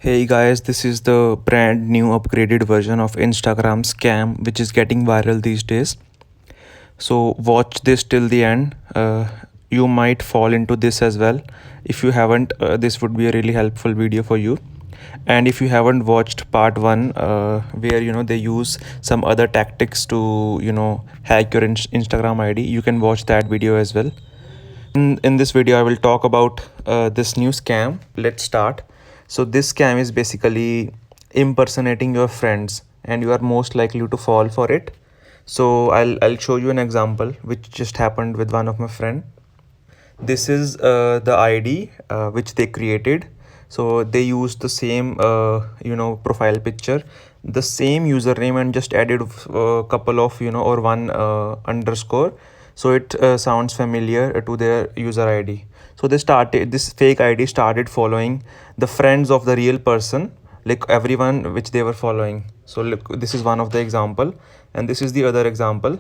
Hey guys, this is the brand new upgraded version of Instagram scam which is getting viral these days. So watch this till the end. You might fall into this as well. If you haven't, this would be a really helpful video for you. And if you haven't watched part 1 where they use some other tactics to hack your Instagram ID, you can watch that video as well. In this video, I will talk about this new scam. Let's start. So this scam is basically impersonating your friends, and you are most likely to fall for it. So I'll show you an example which just happened with one of my friend. This is the ID which they created. So they used the same profile picture, the same username, and just added a couple of or one underscore, so it sounds familiar to their user ID. So this fake ID started following the friends of the real person, like everyone which they were following. So look, this is one of the example, and this is the other example.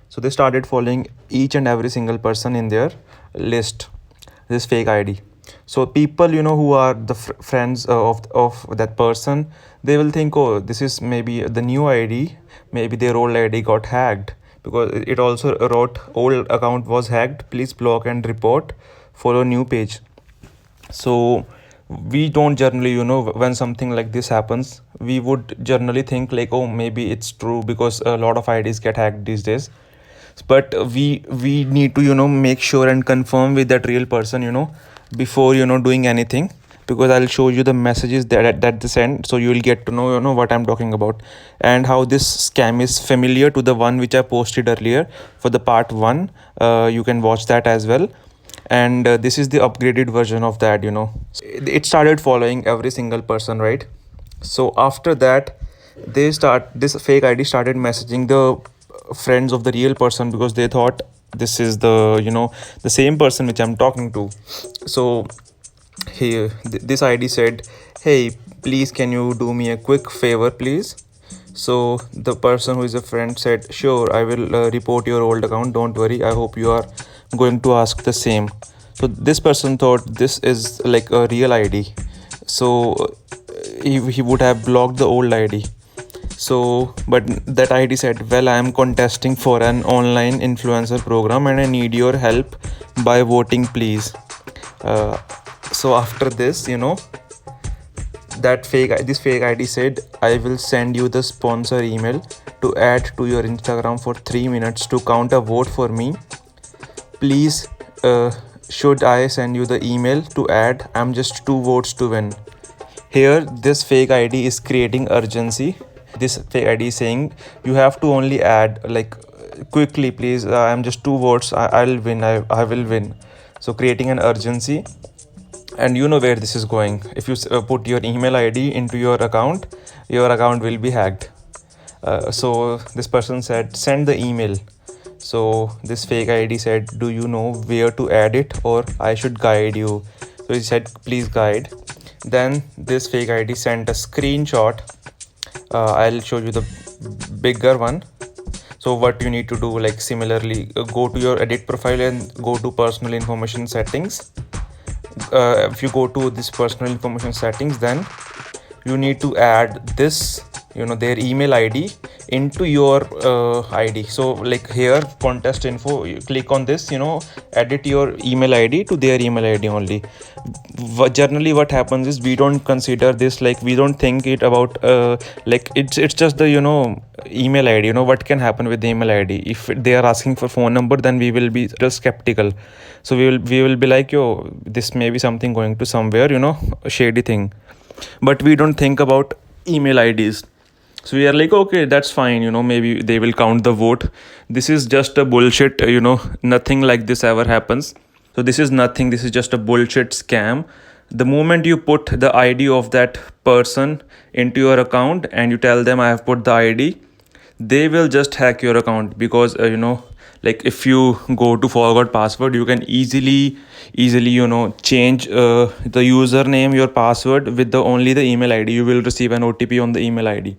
So they started following each and every single person in their list, this fake ID. So people who are the friends of that person, they will think, oh, this is maybe the new ID, maybe their old ID got hacked, because it also wrote old account was hacked, please block and report, follow new page. So we don't generally, when something like this happens, we would generally think like, oh, maybe it's true, because a lot of IDs get hacked these days. But we need to make sure and confirm with that real person before doing anything, because I'll show you the messages that they send, so you will get to know what I'm talking about, and how this scam is familiar to the one which I posted earlier for the part 1. You can watch that as well. And this is the upgraded version of that. It started following every single person, right? So after that, this fake ID started messaging the friends of the real person, because they thought this is the same person which I'm talking to. So here this ID said, hey, please, can you do me a quick favor, please? So the person who is a friend said, sure, I will report your old account, don't worry, I hope you are going to ask the same. So this person thought this is like a real ID, so he would have blocked the old ID. So but that ID said, well, I am contesting for an online influencer program and I need your help by voting, please. So after this, this fake ID said, I will send you the sponsor email to add to your Instagram for 3 minutes to count a vote for me, please. Should I send you the email to add? I'm just 2 votes to win. Here this fake ID is creating urgency. This fake ID is saying, you have to only add, like, quickly please, I'm just 2 votes, I'll win, I will win. So creating an urgency. And you know where this is going. If you put your email ID into your account will be hacked. So this person said, send the email. So this fake ID said, do you know where to add it, or I should guide you? So he said, please guide. Then this fake ID sent a screenshot. I'll show you the bigger one. So what you need to do, like, similarly, go to your edit profile and go to personal information settings. If you go to this personal information settings, then you need to add this, their email ID into your ID. So like here, contest info, you click on this, edit your email ID to their email ID only. Generally what happens is, we don't consider this, like, we don't think it about like it's just the email ID. What can happen with the email ID? If they are asking for phone number, then we will be still skeptical. So we will be like, yo, this may be something going to somewhere, a shady thing. But we don't think about email IDs. So we are like, okay, that's fine, maybe they will count the vote. This is just a bullshit, nothing like this ever happens. So this is nothing, this is just a bullshit scam. The moment you put the ID of that person into your account and you tell them I have put the ID, they will just hack your account, because like, if you go to forgot password, you can easily change the username, your password, with only the email ID. You will receive an OTP on the email ID.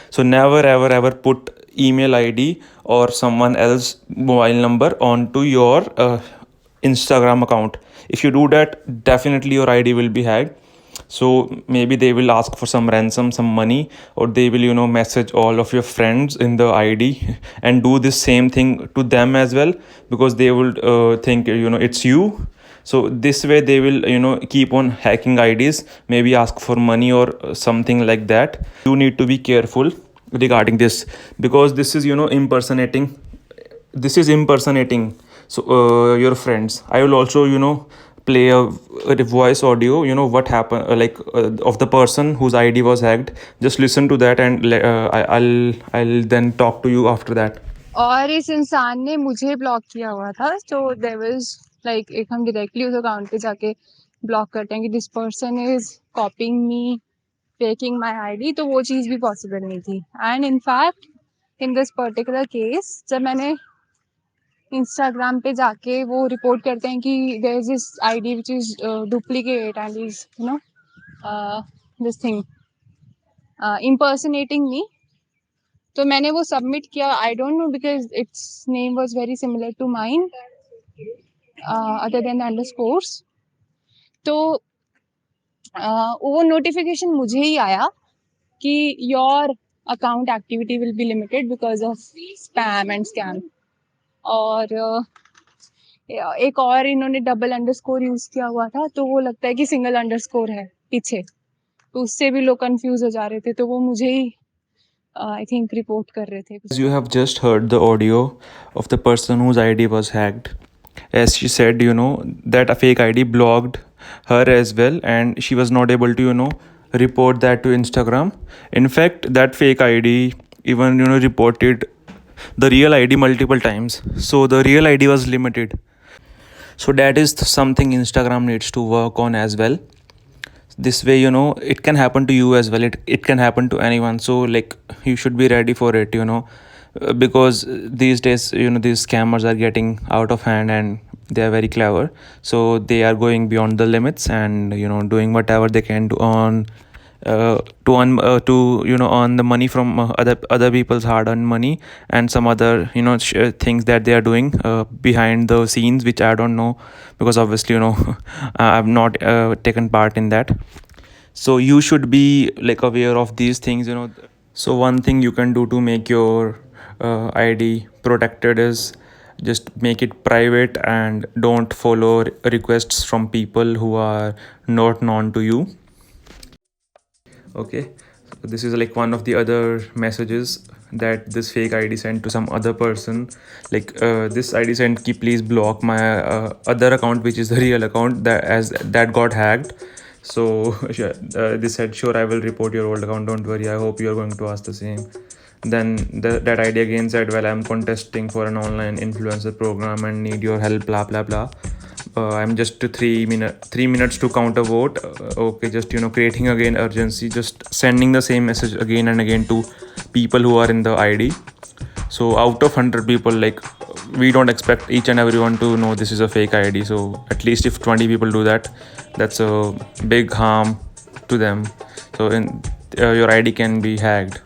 So never ever put email ID or someone else mobile number onto your Instagram account. If you do that, definitely your ID will be hacked. So maybe they will ask for some ransom, some money, or they will, message all of your friends in the ID and do this same thing to them as well, because they will think, it's you. So this way they will, keep on hacking IDs, maybe ask for money or something like that. You need to be careful regarding this, because this is, impersonating. This is impersonating. So your friends. I will also, play a voice audio, what happened, of the person whose ID was hacked. Just listen to that, and I'll then talk to you after that. और इस इंसान ने मुझे block किया हुआ था, so there was like एक हम डायरेक्टली उस अकाउंट पे जाके ब्लॉक करते हैं कि this person is कॉपिंग me, faking my ID, तो वो चीज़ भी पॉसिबल नहीं थी. And in fact in this particular case जब मैंने इंस्टाग्राम पे जाके वो रिपोर्ट करते हैं कि there is this ID which is duplicate and is this thing impersonating me, तो मैंने वो सबमिट किया. I don't know because its name was very similar to mine other than underscores. तो वो नोटिफिकेशन मुझे ही आया कि your account activity will be limited because of spam and scam. और एक और इन्होंने डबल अंडरस्कोर यूज किया हुआ था, तो वो लगता है कि सिंगल अंडरस्कोर है पीछे, तो उससे भी लोग कंफ्यूज हो जा रहे थे, तो वो मुझे ही आई थिंक रिपोर्ट कर रहे थे. As you have just heard the audio of the person whose ID was hacked. As she said, that a fake ID blocked her as well, and she was not able to, report that to Instagram. In fact, that fake ID even, reported the real ID multiple times. So the real ID was limited. So that is something Instagram needs to work on as well. This way, it can happen to you as well. It can happen to anyone. So like, you should be ready for it, because these days, these scammers are getting out of hand, and they are very clever. So they are going beyond the limits, and doing whatever they can to earn the money from other people's hard earned money, and some other, things that they are doing behind the scenes, which I don't know, because obviously, I've not taken part in that. So you should be like aware of these things. So one thing you can do to make your ID protected is just make it private, and don't follow requests from people who are not known to you. Okay, so this is like one of the other messages that this fake ID sent to some other person. Like this ID sent ki please block my other account, which is the real account that as that got hacked. So yeah, this said, sure, I will report your old account, don't worry, I hope you are going to ask the same. Then that ID again said, well, I'm contesting for an online influencer program and need your help, blah blah blah. I'm just to 3 minutes to count a vote. Okay, just creating again urgency, just sending the same message again and again to people who are in the ID. So out of 100 people, like, we don't expect each and everyone to know this is a fake ID. So at least if 20 people do that, that's a big harm to them. So your ID can be hacked.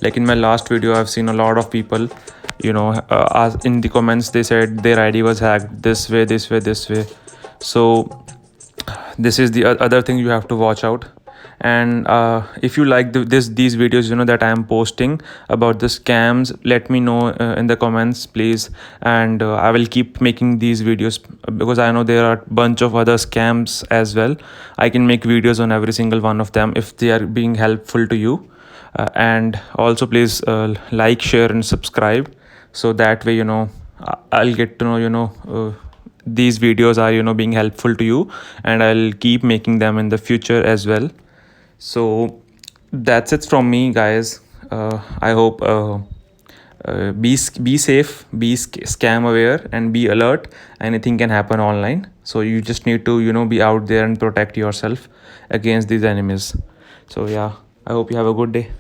Like in my last video, I've seen a lot of people, in the comments, they said their ID was hacked this way, this way, this way. So this is the other thing you have to watch out. And if you like these videos, that I am posting about the scams, let me know in the comments, please. And I will keep making these videos, because I know there are a bunch of other scams as well. I can make videos on every single one of them if they are being helpful to you. And also please like, share and subscribe, so that way I'll get to know these videos are being helpful to you, and I'll keep making them in the future as well. So that's it from me, guys. I hope be safe, be scam aware, and be alert. Anything can happen online, so you just need to be out there and protect yourself against these enemies. So yeah, I hope you have a good day.